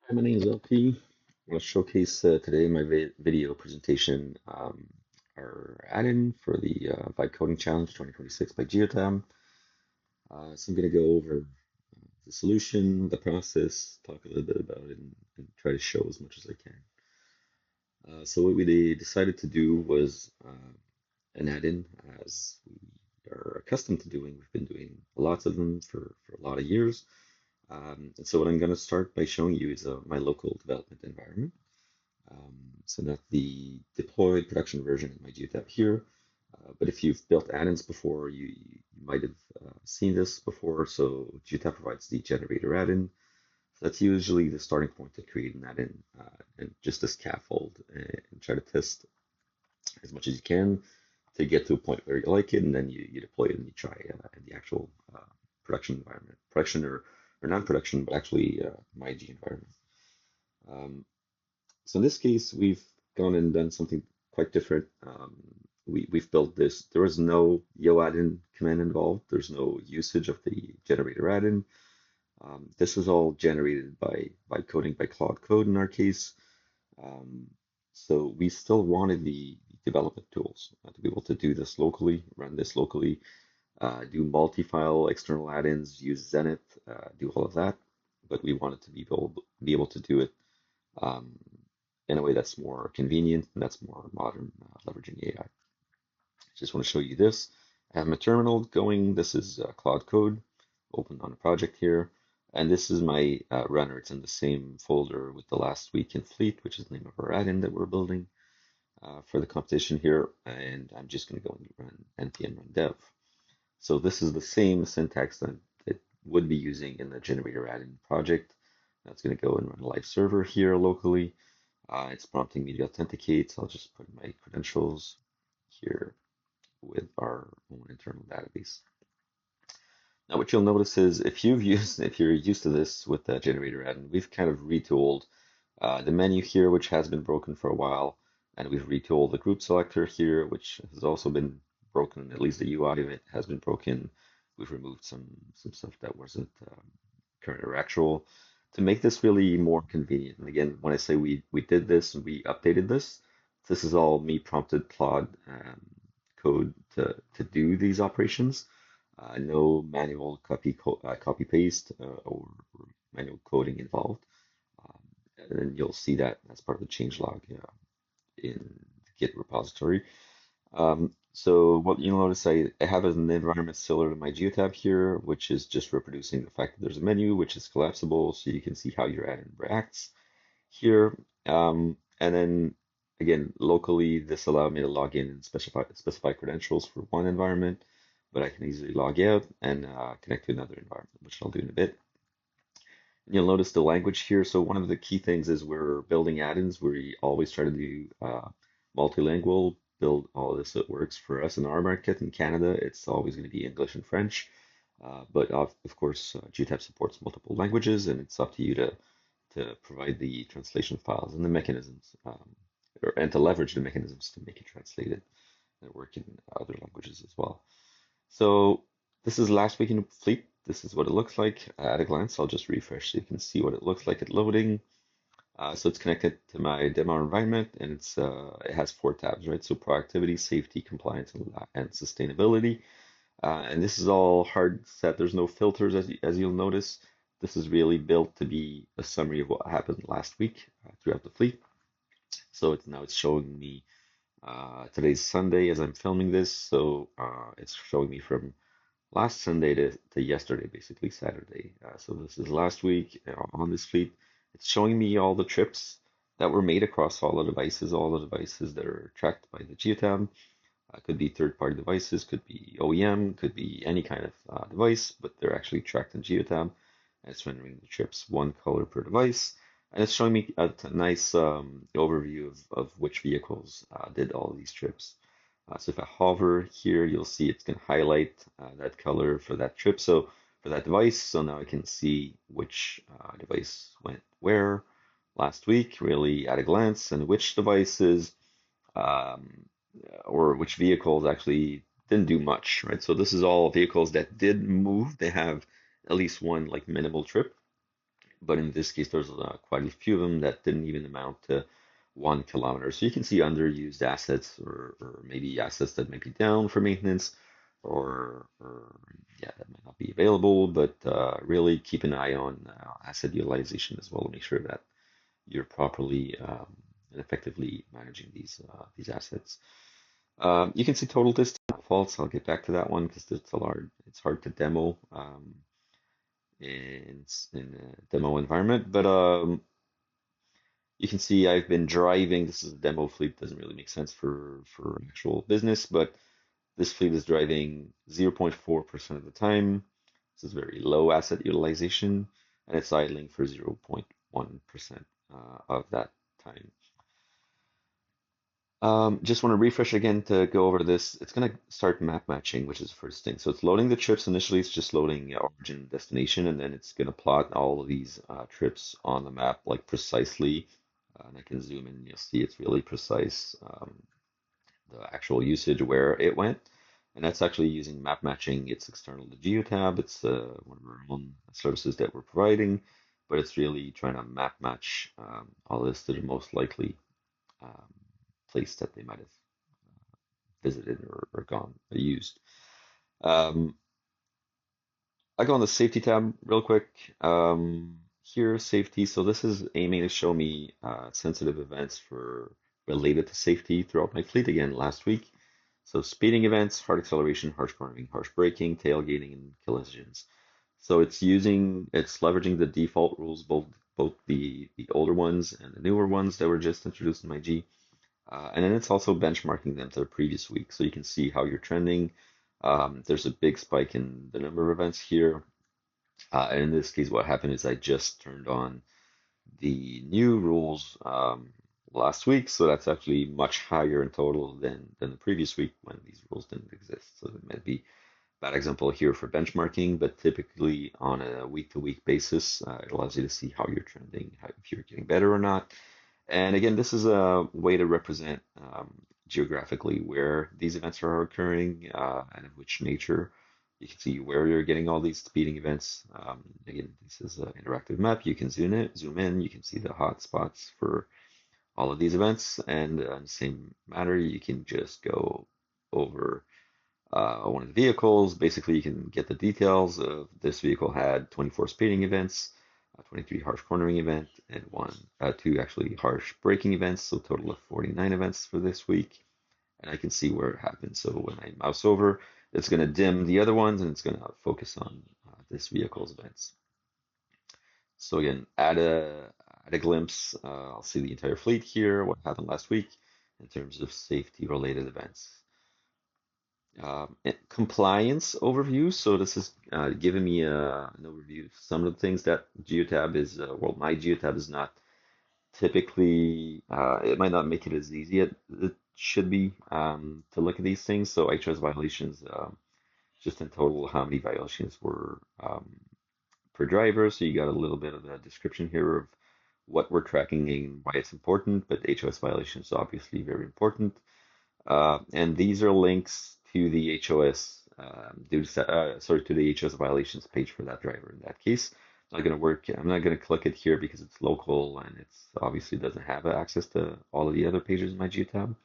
Hi, my name is LP. I'll showcase today my video presentation, our add-in for the Vibe Coding Challenge 2026 by Geotab. So I'm going to go over the solution, the process, talk a little bit about it, and try to show as much as I can. So what we decided to do was an add-in, as we are accustomed to doing. We've been doing lots of them for a lot of years. And so what I'm going to start by showing you is my local development environment. So not the deployed production version in my Geotab here, but if you've built add-ins before, you might have seen this before. So Geotab provides the generator add-in. So that's usually the starting point to create an add-in and just a scaffold and try to test as much as you can to get to a point where you like it, and then you deploy it and you try in the actual production environment, production or non-production, but actually my IG environment. Um, So in this case, we've gone and done something quite different. We've built this. There is no yo add-in command involved. There's no usage of the generator add-in. This is all generated by coding by Claude Code in our case. Um, so we still wanted the development tools to be able to do this locally, run this locally, do multi-file external add-ins, use Zenith, do all of that. But we wanted to be able to do it um, in a way that's more convenient and that's more modern, leveraging AI. Just want to show you this. I have my terminal going. This is Cloud Code open on a project here. And this is my runner. It's in the same folder with the last week in Fleet, which is the name of our add-in that we're building for the competition here. And I'm just going to go and run npm run dev. So this is the same syntax that it would be using in the generator add-in project. That's going to go and run a live server here locally. It's prompting me to authenticate, so I'll just put my credentials here with our own internal database. Now, what you'll notice is if you're used to this with the generator add-in, we've kind of retooled the menu here, which has been broken for a while, and we've retooled the group selector here, which has also been broken. At least the UI of it has been broken. We've removed some stuff that wasn't current or actual to make this really more convenient. And again, when I say we did this and we updated this, this is all me prompted Claude code to do these operations. No manual copy paste or manual coding involved. Um, and then you'll see that as part of the changelog in the Git repository. So what you'll notice, I have an environment similar to my Geotab here, which is just reproducing the fact that there's a menu, which is collapsible, so you can see how your add-in reacts here. And then again, locally, this allowed me to log in and specify credentials for one environment, but I can easily log out and connect to another environment, which I'll do in a bit. And you'll notice the language here. So one of the key things is we're building add-ins. We always try to do multilingual, build all of this that works for us in our market. In Canada, it's always going to be English and French. But of course, GTAB supports multiple languages, and it's up to you to provide the translation files and the mechanisms, and to leverage the mechanisms to make it translated and work in other languages as well. So this is last week in Fleet. This is what it looks like at a glance. I'll just refresh so you can see what it looks like at loading. So it's connected to my demo environment, and it has four tabs, right? So proactivity, safety, compliance, and sustainability. And this is all hard set. There's no filters, as you'll notice. This is really built to be a summary of what happened last week throughout the fleet. So it's showing me today's Sunday as I'm filming this. So it's showing me from last Sunday to yesterday, basically Saturday. So this is last week on this fleet. It's showing me all the trips that were made across all the devices that are tracked by the Geotab. Could be third-party devices, could be OEM, could be any kind of device, but they're actually tracked in Geotab. And it's rendering the trips one color per device. And it's showing me a nice overview of which vehicles did all these trips. So if I hover here, you'll see it's going to highlight that color for that trip. So for that device, so now I can see which device went where last week, really at a glance, and which devices um, or which vehicles actually didn't do much, right? So this is all vehicles that did move. They have at least one like minimal trip. but in this case, there's quite a few of them that didn't even amount to 1 kilometer. So you can see underused assets, or maybe assets that might be down for maintenance, or yeah, that might not be available. But really keep an eye on asset utilization as well to make sure that you're properly and effectively managing these assets. You can see total distance faults. I'll get back to that one because it's hard to demo in a demo environment. But you can see I've been driving. This is a demo fleet, doesn't really make sense for actual business, but this fleet is driving 0.4% of the time. This is very low asset utilization, and it's idling for 0.1% of that time. Just want to refresh again to go over this. It's going to start map matching, which is the first thing. So it's loading the trips initially. It's just loading origin and destination, and then it's going to plot all of these trips on the map like precisely. And I can zoom in, and you'll see it's really precise, the actual usage where it went. And that's actually using map matching. It's external to Geotab. It's one of our own services that we're providing, but it's really trying to map match all this to the most likely um, place that they might have visited or gone or used. Um, I go on the safety tab real quick. Here, safety. So this is aiming to show me sensitive events for related to safety throughout my fleet again last week. So speeding events, hard acceleration, harsh cornering, harsh braking, tailgating, and collisions. So it's leveraging the default rules, both the older ones and the newer ones that were just introduced in my G. And then it's also benchmarking them to the previous week. So you can see how you're trending. There's a big spike in the number of events here. And in this case, what happened is I just turned on the new rules last week. So that's actually much higher in total than the previous week when these rules didn't exist. So it might be bad example here for benchmarking, but typically on a week-to-week basis, it allows you to see how you're trending, if you're getting better or not. And again, this is a way to represent geographically where these events are occurring and of which nature. You can see where you're getting all these speeding events. Again, this is an interactive map. You can zoom in. You can see the hot spots for all of these events. And in the same matter, you can just go over one of the vehicles. Basically, you can get the details of this vehicle had 24 speeding events, 23 harsh cornering event, and two actually harsh braking events, so a total of 49 events for this week. And I can see where it happened. So when I mouse over, it's going to dim the other ones, and it's going to focus on this vehicle's events. So again, at a glimpse, I'll see the entire fleet here, what happened last week in terms of safety-related events. Compliance overview. So this is giving me an overview of some of the things that Geotab is, well, my Geotab is not typically, it might not make it as easy as it should be to look at these things. So HOS violations, just in total, how many violations were per driver. So you got a little bit of a description here of what we're tracking and why it's important, but HOS violations is obviously very important. And these are links to the HOS to the HOS violations page for that driver in that case. It's not going to work. I'm not going to click it here because it's local and it's obviously doesn't have access to all of the other pages in my Geotab.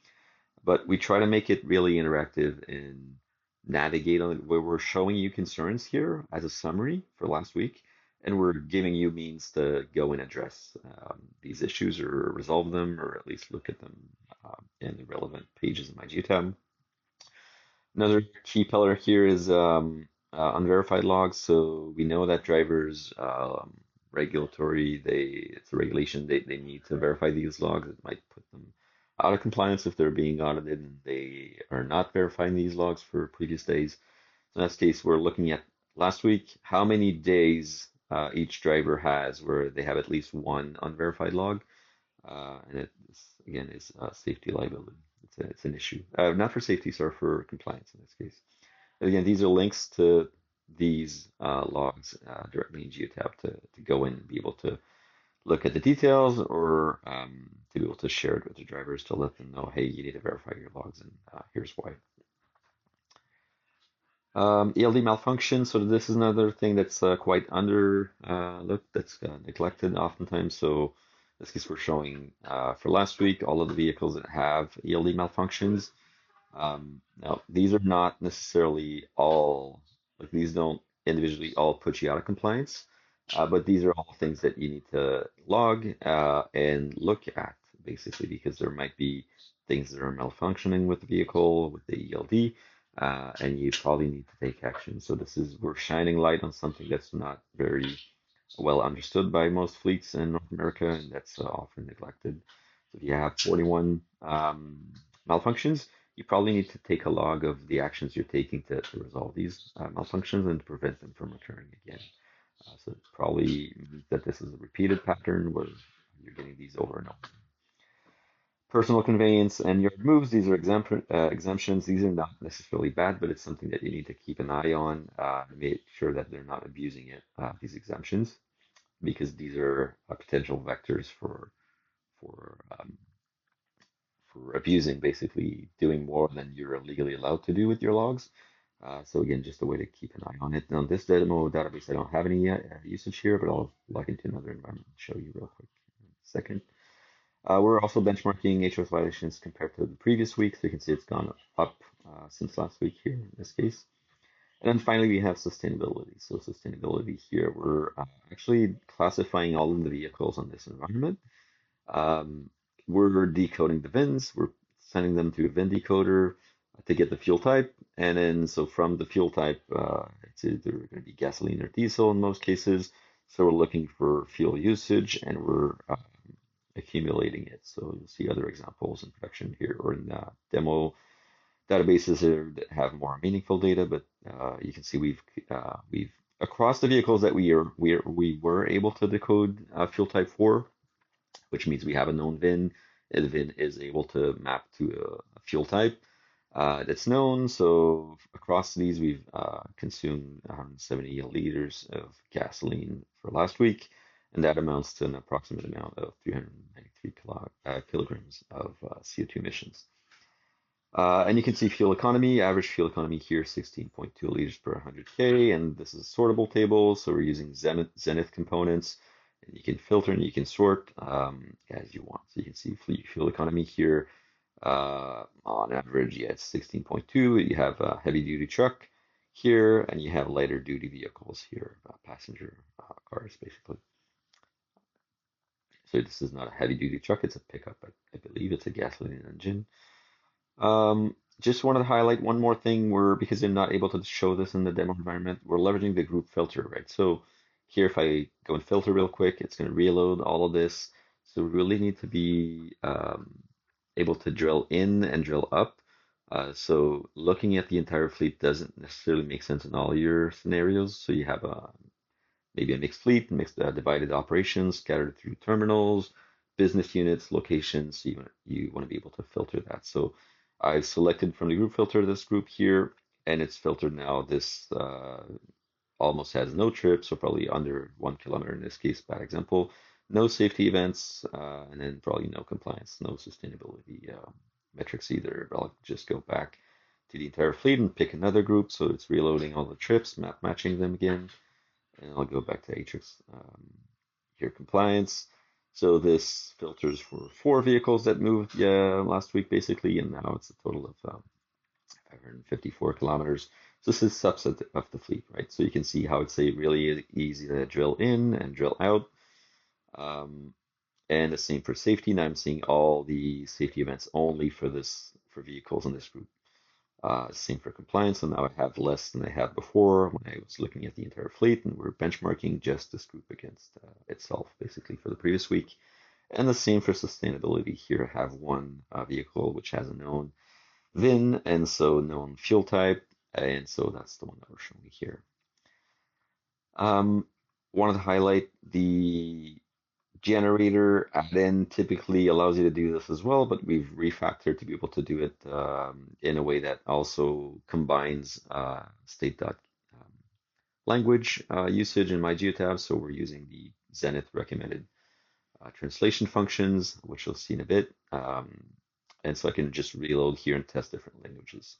But we try to make it really interactive and navigate on where we're showing you concerns here as a summary for last week, and we're giving you means to go and address these issues or resolve them, or at least look at them in the relevant pages in my Geotab. Another key pillar here is unverified logs. So we know that drivers it's a regulation, they need to verify these logs. It might put them out of compliance if they're being audited and they are not verifying these logs for previous days. So in this case, we're looking at last week, how many days each driver has where they have at least one unverified log. And it, again, is safety liability. It's an issue. Not for safety, sorry, for compliance in this case. And again, these are links to these logs directly in Geotab to go in and be able to look at the details, or to be able to share it with the drivers to let them know, hey, you need to verify your logs, and here's why. ELD malfunction. So this is another thing that's quite under looked, that's neglected oftentimes. So in this case, we're showing for last week all of the vehicles that have ELD malfunctions. Now, these are not necessarily all, like these don't individually all put you out of compliance, but these are all things that you need to log and look at, basically, because there might be things that are malfunctioning with the vehicle, with the ELD, and you probably need to take action. So this is, we're shining light on something that's not very well understood by most fleets in North America, and that's often neglected. So if you have 41 malfunctions, you probably need to take a log of the actions you're taking to resolve these malfunctions and to prevent them from occurring again. So it probably means that this is a repeated pattern where you're getting these over and over. Personal conveyance and yard moves, these are exemptions. These are not necessarily bad, but it's something that you need to keep an eye on to make sure that they're not abusing it, these exemptions, because these are potential vectors for for abusing, basically doing more than you're legally allowed to do with your logs. So again, just a way to keep an eye on it. Now, this demo database, I don't have any usage here, but I'll log into another environment and show you real quick in a second. We're also benchmarking HOS violations compared to the previous week. So you can see it's gone up since last week here in this case. And then finally, we have sustainability. So sustainability here, we're actually classifying all of the vehicles on this environment. Um, we're decoding the VINs. We're sending them to a VIN decoder to get the fuel type. And then, so from the fuel type, it's either going to be gasoline or diesel in most cases. So we're looking for fuel usage and we're accumulating it. So you'll see other examples in production here or in demo databases here that have more meaningful data. But you can see we've across the vehicles that we were able to decode fuel type 4, which means we have a known VIN. And the VIN is able to map to a fuel type that's known. So across these, we've consumed 170 liters of gasoline for last week, and that amounts to an approximate amount of 393 kilograms of CO2 emissions. And you can see fuel economy, average fuel economy here, 16.2 liters per 100K. And this is a sortable table. So we're using Zenith components. And you can filter and you can sort as you want. So you can see fuel economy here. On average, yeah, it's 16.2. You have a heavy duty truck here, and you have lighter duty vehicles here, passenger cars, basically. So this is not a heavy duty truck, it's a pickup. I believe it's a gasoline engine. Just wanted to highlight one more thing. Because I'm not able to show this in the demo environment, we're leveraging the group filter, right? So here, if I go and filter real quick, it's going to reload all of this. So we really need to be able to drill in and drill up. So looking at the entire fleet doesn't necessarily make sense in all your scenarios. So you have maybe a mixed fleet, mixed divided operations scattered through terminals, business units, locations. So you want to be able to filter that. So I've selected from the group filter this group here, and it's filtered now. This almost has no trips, so probably under 1 kilometer in this case, bad example. No safety events, and then probably no compliance, no sustainability metrics either. I'll just go back to the entire fleet and pick another group. So it's reloading all the trips, matching them again. And I'll go back to Atrix here, compliance. So this filters for 4 vehicles that moved last week, basically, and now it's a total of 554 kilometers. So this is a subset of the fleet, right? So you can see how it's a really easy to drill in and drill out. And the same for safety. Now I'm seeing all the safety events only for vehicles in this group. Same for compliance, and now I have less than I had before when I was looking at the entire fleet, and we're benchmarking just this group against itself, basically, for the previous week. And the same for sustainability. Here I have one vehicle which has a known VIN, and so known fuel type, and so that's the one that we're showing here. Wanted to highlight the generator add-in typically allows you to do this as well, but we've refactored to be able to do it in a way that also combines state language usage in my Geotab. So we're using the Zenith recommended translation functions, which you'll see in a bit. And so I can just reload here and test different languages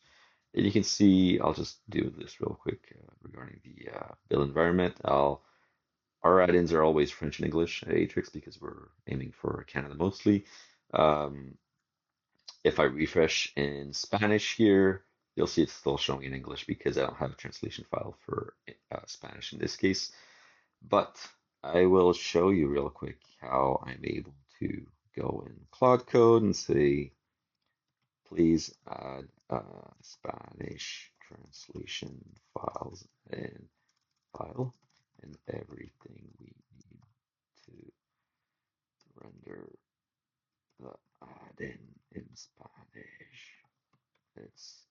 And you can see, I'll just do this real quick regarding the build environment. Our add-ins are always French and English at Atrix because we're aiming for Canada mostly. Um, if I refresh in Spanish here, you'll see it's still showing in English because I don't have a translation file for Spanish in this case. But I will show you real quick how I'm able to go in Cloud Code and say, please add Spanish translation files and file and everything we need to render the add-in in Spanish. It's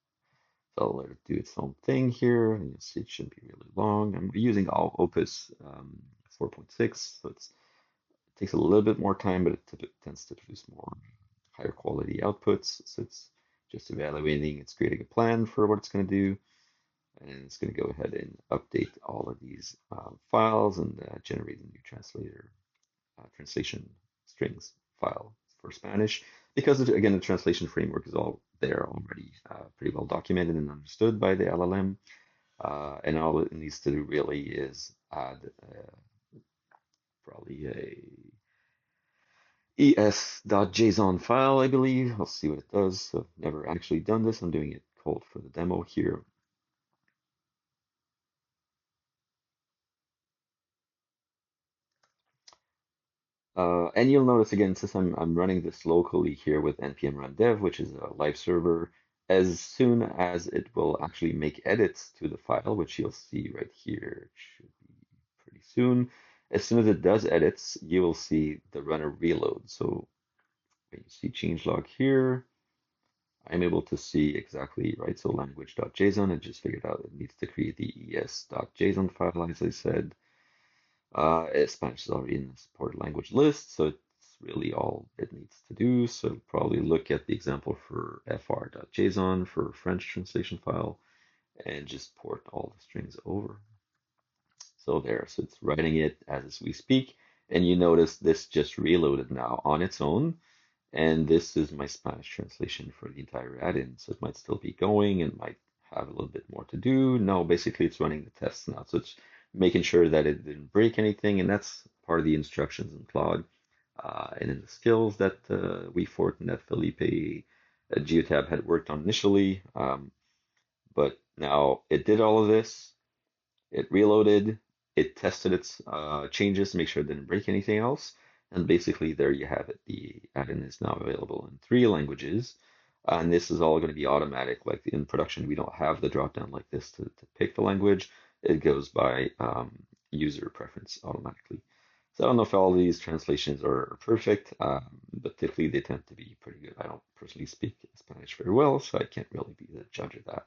So I'll let it do its own thing here. And you'll see it shouldn't be really long. I'm using all Opus 4.6, so it takes a little bit more time, but it tends to produce more higher quality outputs. So it's just evaluating, it's creating a plan for what it's going to do, and it's going to go ahead and update all of these files and generate a new translation strings file for Spanish. Because again, the translation framework is all there already, pretty well documented and understood by the LLM. And all it needs to do really is add probably a es.json file, I believe. I'll see what it does. So I've never actually done this. I'm doing it cold for the demo here. And you'll notice again, since I'm running this locally here with npm run dev, which is a live server, as soon as it will actually make edits to the file, which you'll see right here, it should be pretty soon. As soon as it does edits, you will see the runner reload. So when you see changelog here, I'm able to see exactly, right? So language.json, I just figured out it needs to create the es.json file, as I said. Spanish is already in the supported language list, so it's really all it needs to do. So probably look at the example for fr.json for French translation file and just port all the strings over. So there, so it's writing it as we speak. And you notice this just reloaded now on its own. And this is my Spanish translation for the entire add-in. So it might still be going and might have a little bit more to do. No, basically it's running the tests now. So it's making sure that it didn't break anything. And that's part of the instructions in Claude. And in the skills that Louis-Philippe and that Felipe at Geotab had worked on initially. But now it did all of this. It reloaded, it tested its changes to make sure it didn't break anything else, and basically there you have it. The add-in is now available in 3 languages, and this is all going to be automatic. Like in production, we don't have the drop-down like this to pick the language. It goes by user preference automatically. So I don't know if all these translations are perfect, but typically they tend to be pretty good. I don't personally speak Spanish very well, so I can't really be the judge of that.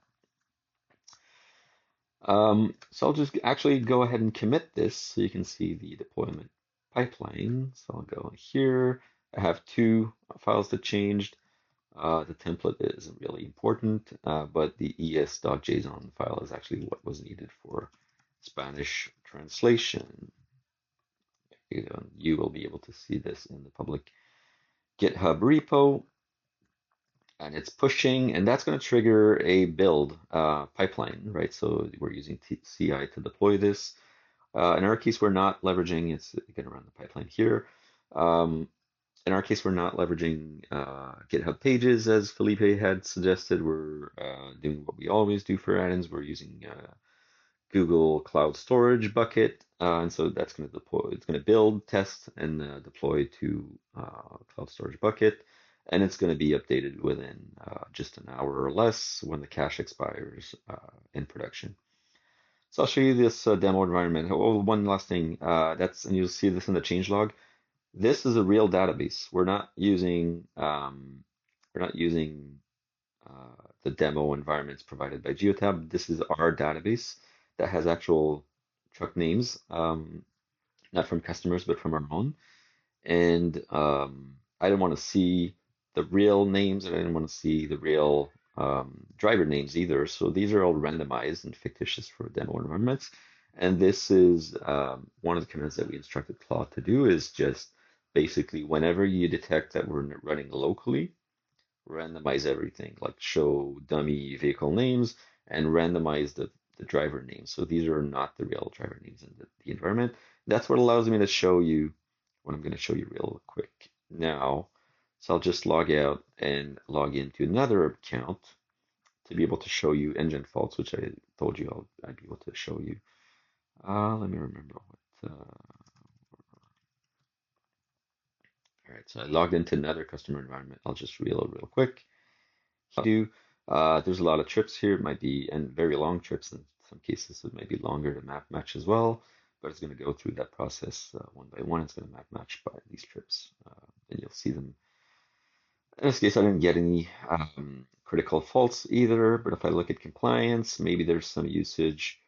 So I'll just actually go ahead and commit this so you can see the deployment pipeline. So I'll go here. I have 2 files that changed. The template isn't really important, but the es.json file is actually what was needed for Spanish translation. You will be able to see this in the public GitHub repo, and it's pushing, and that's going to trigger a build pipeline, right? So we're using CI to deploy this. In our case, we're not leveraging, it's going to run the pipeline here. In our case, we're not leveraging GitHub Pages as Felipe had suggested. We're doing what we always do for add-ins. We're using Google Cloud Storage bucket, and so that's going to deploy. It's going to build, test, and deploy to Cloud Storage bucket, and it's going to be updated within just an hour or less when the cache expires in production. So I'll show you this demo environment. Oh, one last thing. And you'll see this in the changelog. This is a real database. We're not using the demo environments provided by Geotab. This is our database that has actual truck names, not from customers, but from our own. And I didn't want to see the real names, and I didn't want to see the real driver names either. So these are all randomized and fictitious for demo environments. And this is one of the commands that we instructed Claude to do is just basically whenever you detect that we're running locally, randomize everything, like show dummy vehicle names and randomize the driver names. So these are not the real driver names in the environment. That's what allows me to show you what I'm going to show you real quick now. So I'll just log out and log into another account to be able to show you engine faults, which I told you I'd be able to show you. Let me remember what. All right, so I logged into another customer environment. I'll just reload real quick. Do there's a lot of trips here. It might be and very long trips. In some cases, it might be longer to map match as well. But it's going to go through that process one by one. It's going to map match by these trips, and you'll see them. In this case, I didn't get any critical faults either. But if I look at compliance, maybe there's some usage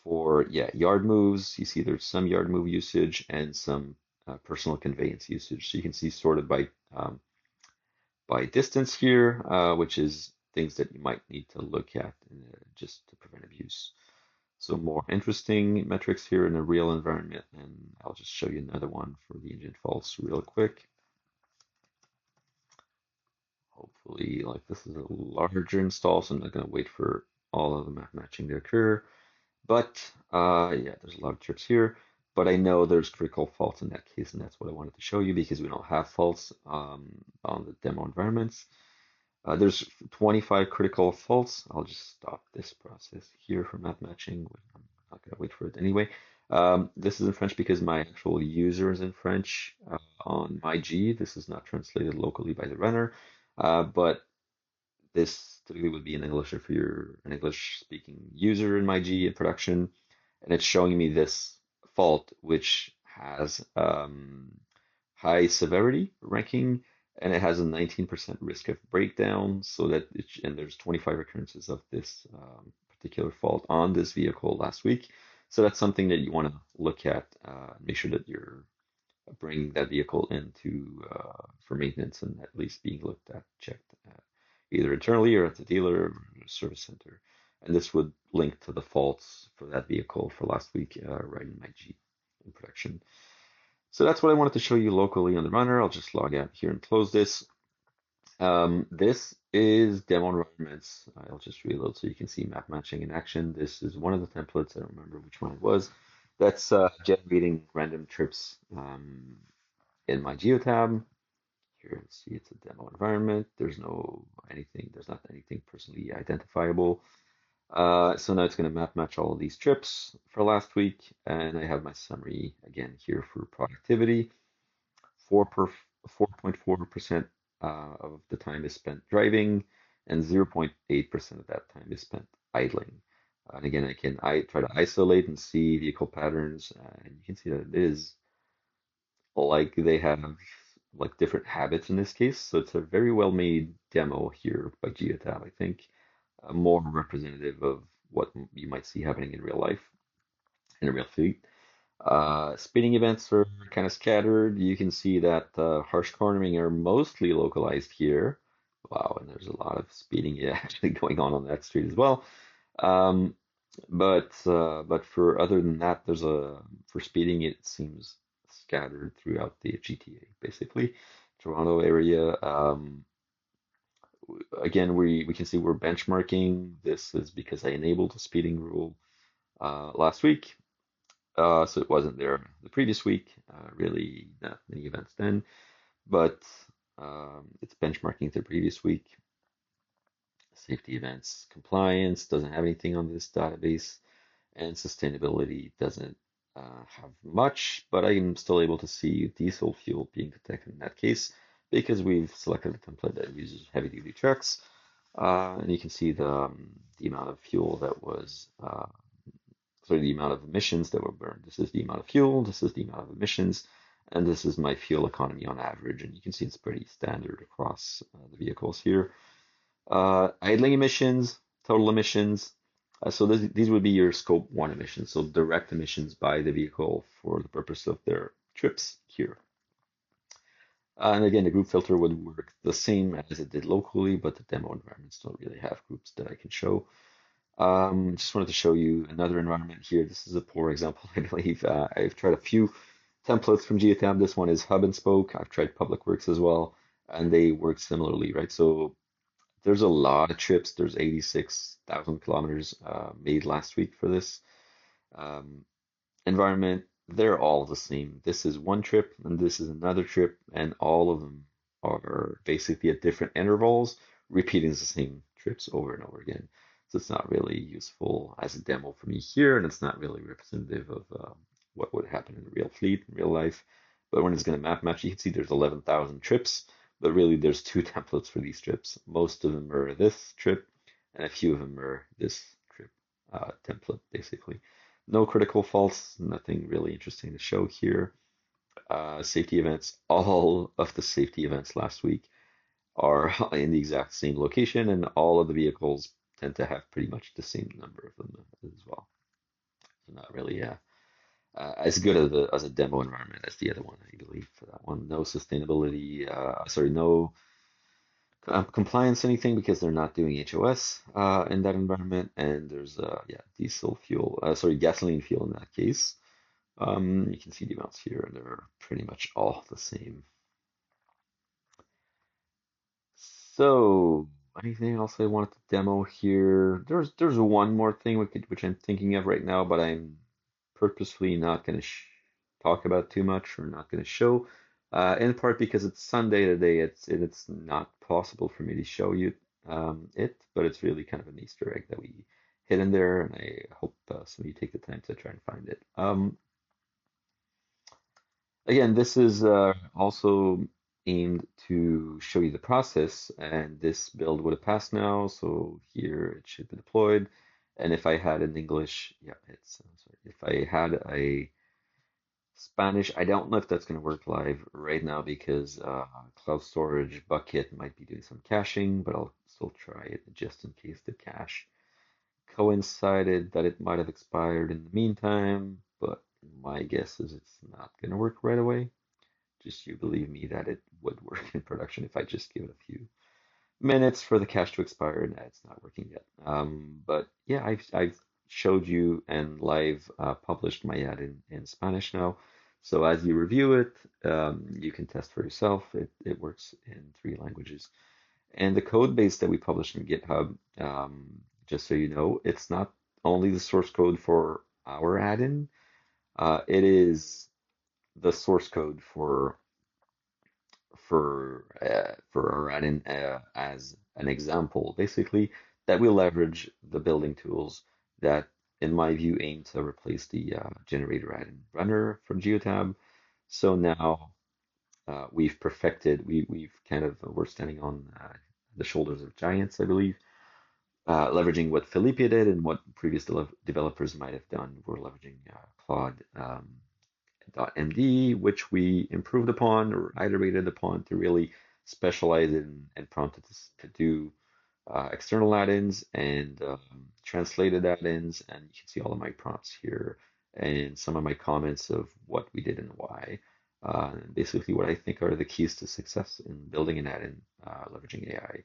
for yard moves. You see there's some yard move usage and some personal conveyance usage. So you can see sorted by distance here, which is things that you might need to look at just to prevent abuse. So more interesting metrics here in a real environment, and I'll just show you another one for the engine faults real quick. Hopefully, like this is a larger install, so I'm not going to wait for all of the map matching to occur. But yeah, there's a lot of trips here. But I know there's critical faults in that case, and that's what I wanted to show you because we don't have faults on the demo environments. There's 25 critical faults. I'll just stop this process here for map matching. I'm not going to wait for it anyway. This is in French because my actual user is in French on my G. This is not translated locally by the runner, but this typically would be in English if you're an English speaking user in my G in production. And it's showing me this fault, which has high severity ranking, and it has a 19% risk of breakdown. So that and there's 25 occurrences of this particular fault on this vehicle last week. So that's something that you want to look at. Make sure that you're bringing that vehicle into for maintenance and at least being looked at, checked either internally or at the dealer or service center. And this would link to the faults for that vehicle for last week right in my G in production. So that's what I wanted to show you locally on the runner. I'll just log out here and close this. This is demo environments. I'll just reload so you can see map matching in action. This is one of the templates. I don't remember which one it was. That's generating random trips in my Geotab. Here, let's see, it's a demo environment. There's not anything personally identifiable. So now it's going to map match all of these trips for last week, and I have my summary again here for productivity. 4.4% of the time is spent driving, and 0.8% of that time is spent idling. And again, I try to isolate and see vehicle patterns, and you can see that it is like they have like different habits in this case. So it's a very well made demo here by Geotab, I think, more representative of what you might see happening in real life, in a real fleet. Speeding events are kind of scattered. You can see that harsh cornering are mostly localized here. Wow, and there's a lot of speeding actually going on that street as well. Um, but for other than that, for speeding it seems scattered throughout the GTA, basically. Toronto area. Again, we can see we're benchmarking. This is because I enabled the speeding rule last week, so it wasn't there the previous week. Really, not many events then, but it's benchmarking the previous week. Safety events, compliance doesn't have anything on this database, and sustainability doesn't have much, but I'm still able to see diesel fuel being detected in that case because we've selected a template that uses heavy duty trucks. And you can see the amount of fuel that was, sorry, the amount of emissions that were burned. This is the amount of fuel, this is the amount of emissions, and this is my fuel economy on average. And you can see it's pretty standard across the vehicles here. Idling emissions, total emissions. So these would be your scope 1 emissions, so direct emissions by the vehicle for the purpose of their trips here. And again, the group filter would work the same as it did locally, but the demo environments don't really have groups that I can show. Just wanted to show you another environment here. This is a poor example, I believe. I've tried a few templates from Geotab. This one is hub and spoke. I've tried Public Works as well. and they work similarly, right? So there's a lot of trips. There's 86,000 kilometers made last week for this. Um, environment, they're all the same. This is one trip and this is another trip, and all of them are basically at different intervals, repeating the same trips over and over again. So it's not really useful as a demo for me here, and it's not really representative of what would happen in the real fleet in real life. But when it's going to map match, you can see there's 11,000 trips, but really there's two templates for these trips. Most of them are this trip, and a few of them are this trip template, basically. No critical faults, nothing really interesting to show here. Safety events, all of the safety events last week are in the exact same location, and all of the vehicles tend to have pretty much the same number of them as well. So not really as good as a demo environment as the other one, I believe, for that one. No sustainability, sorry, no compliance anything because they're not doing HOS in that environment, and there's yeah, diesel fuel, sorry, gasoline fuel in that case. You can see the amounts here, and they're pretty much all the same. So, anything else I wanted to demo here? There's one more thing which I'm thinking of right now, but I'm purposefully not going to talk about too much or not going to show. In part because it's Sunday today, it's not possible for me to show you it, but it's really kind of an Easter egg that we hid in there, and I hope some of you take the time to try and find it. Again, this is also aimed to show you the process, and this build would have passed now, so here it should be deployed. And if I had an English, yeah, it's sorry, if I had a Spanish, I don't know if that's going to work live right now because cloud storage bucket might be doing some caching, but I'll still try it just in case the cache coincided that it might have expired in the meantime, but my guess is it's not going to work right away. Just you believe me that it would work in production if I just give it a few minutes for the cache to expire, and it's not working yet. But yeah, I've showed you and live published my ad in Spanish now. So as you review it, you can test for yourself. It works in three languages. And the code base that we published in GitHub, just so you know, it's not only the source code for our add-in, it is the source code for running as an example, basically, that we leverage the building tools that, in my view, aim to replace the generator add-in runner from Geotab. So now we've perfected, we've kind of, we're standing on the shoulders of giants, I believe, leveraging what Felipe did and what previous developers might have done. We're leveraging Claude .md, which we improved upon or iterated upon to really specialize in and prompted us to do external add-ins and translated add-ins. And you can see all of my prompts here and some of my comments of what we did and why. Basically, what I think are the keys to success in building an add-in leveraging AI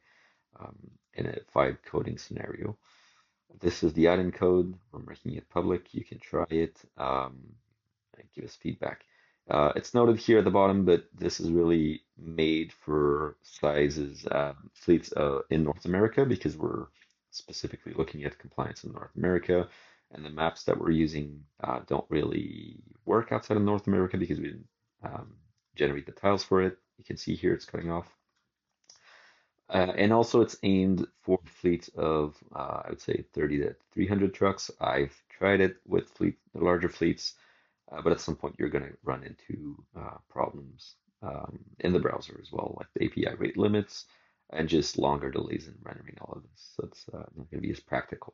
um, in a vibe coding scenario. This is the add-in code. We're making it public. You can try it. And give us feedback. It's noted here at the bottom, but this is really made for sizes, fleets in North America because we're specifically looking at compliance in North America. And the maps that we're using don't really work outside of North America because we didn't generate the tiles for it. You can see here it's cutting off. And also it's aimed for fleets of, I would say 30 to 300 trucks. I've tried it with larger fleets, but at some point you're going to run into problems in the browser as well, like the API rate limits and just longer delays in rendering all of this. So it's not going to be as practical.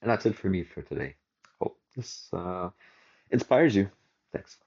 And that's it for me for today. Hope this inspires you. Thanks.